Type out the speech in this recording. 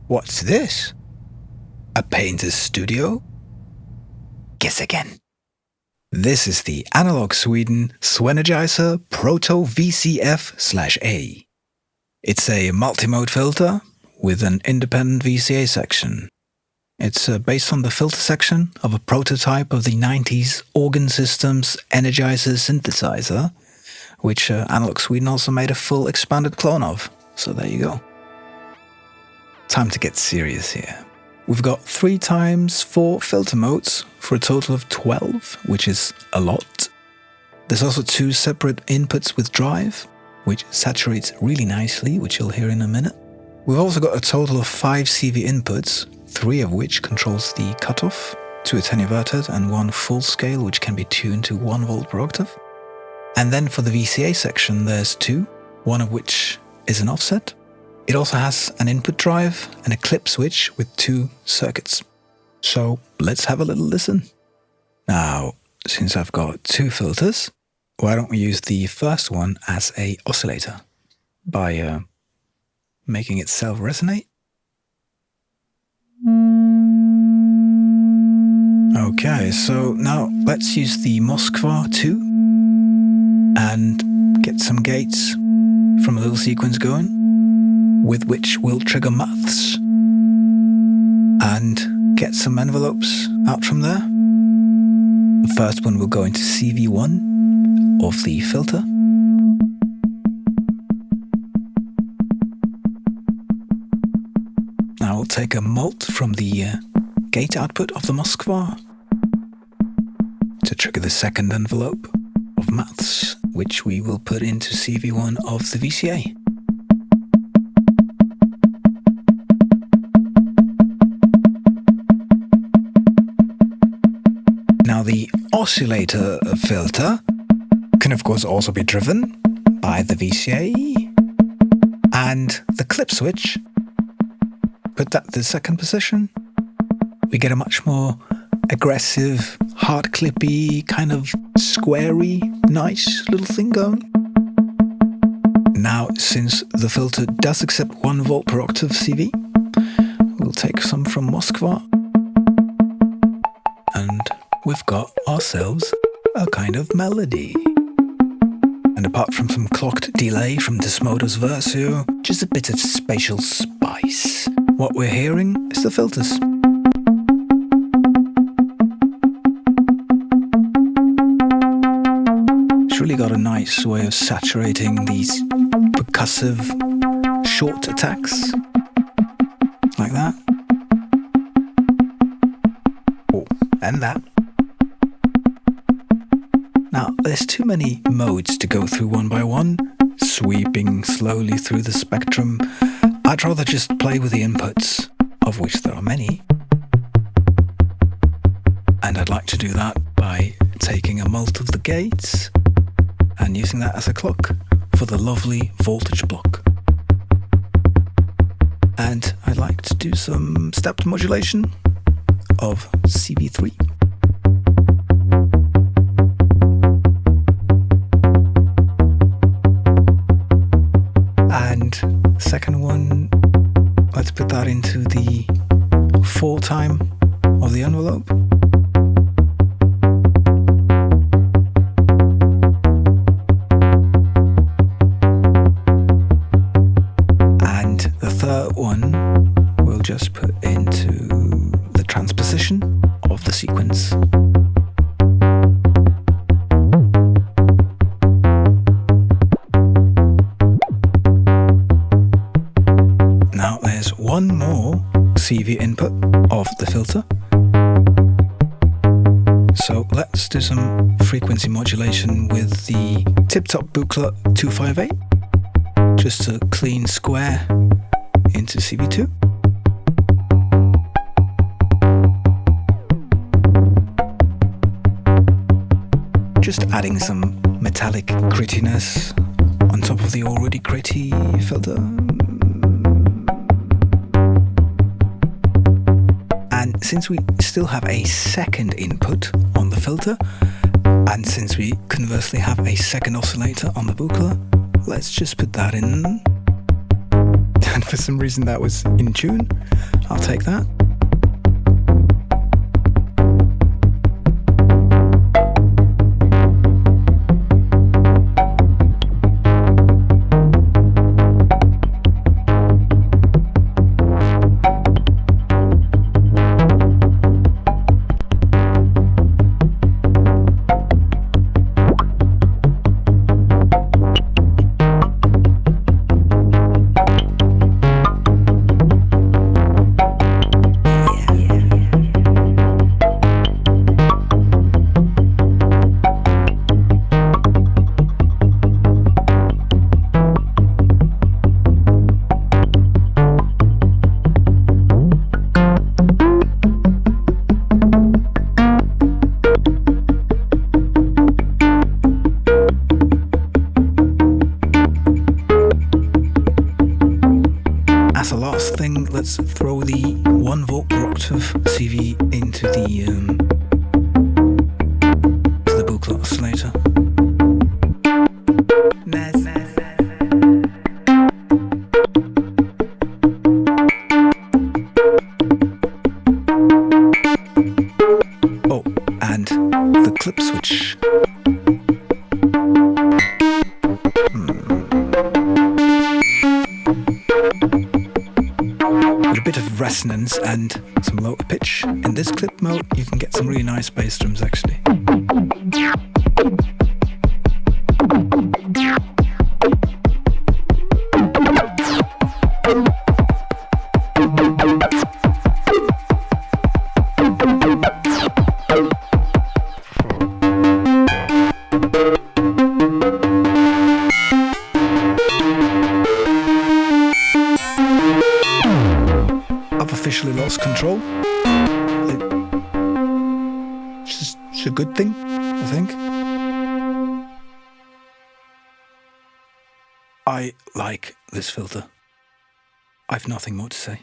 What's this? A painter's studio? Guess again. This is the Analog Sweden SWEnigiser Proto VCF/A. It's a multi-mode filter with an independent VCA section. It's based on the filter section of a prototype of the 90s Organ Systems SWEnigiser synthesizer, which Analog Sweden also made a full expanded clone of. So there you go. Time to get serious here. We've got 3x4 filter modes for a total of 12, which is a lot. There's also 2 separate inputs with drive, which saturates really nicely, which you'll hear in a minute. We've also got a total of 5 CV inputs, 3 of which controls the cutoff, 2 attenuated and 1 full scale, which can be tuned to 1 volt per octave. And then for the VCA section there's 2, one of which is an offset. It also has an input drive and a clip switch with 2 circuits. So let's have a little listen. Now, since I've got 2 filters, why don't we use the first one as a oscillator by making it self-resonate. Okay, so now let's use the Moskva 2 and get some gates from a little sequence going, with which we'll trigger maths and get some envelopes out from there. The first one will go into CV1 of the filter. Now we'll take a mult from the gate output of the Moskva to trigger the second envelope of maths, which we will put into CV1 of the VCA. Now the oscillator filter can of course also be driven by the VCA, and the clip switch, put that to the second position, we get a much more aggressive, hard clippy, kind of squarey, nice little thing going. Now, since the filter does accept 1 volt per octave CV, we'll take some from Moskva, and we've got ourselves a kind of melody. And apart from some clocked delay from Desmodo's Versio, just a bit of spatial spice. What we're hearing is the filters. It's really got a nice way of saturating these percussive short attacks, like that. Oh, and that. Now, there's too many modes to go through one by one, sweeping slowly through the spectrum. I'd rather just play with the inputs, of which there are many. And I'd like to do that by taking a mult of the gates and using that as a clock for the lovely voltage block. And I'd like to do some stepped modulation of CV3. And second one, let's put that into the 4 time of the envelope. And the third one we'll just put into the transposition of the sequence. Now there's one more CV input of the filter. So let's do some frequency modulation with the Tip-Top Buchla 258. Just a clean square into CV2. Just adding some metallic grittiness on top of the already gritty filter. And since we still have a second input on the filter, and since we conversely have a second oscillator on the Buchla, let's just put that in and for some reason that was in tune. I'll take that. As a last thing, let's throw the 1 volt per octave CV into the booklet oscillator. Oh, and the clip switch. With a bit of resonance and some low pitch. In this clip mode, you can get some really nice bass drums actually. I've officially lost control. It's a good thing, I think. I like this filter. I've nothing more to say.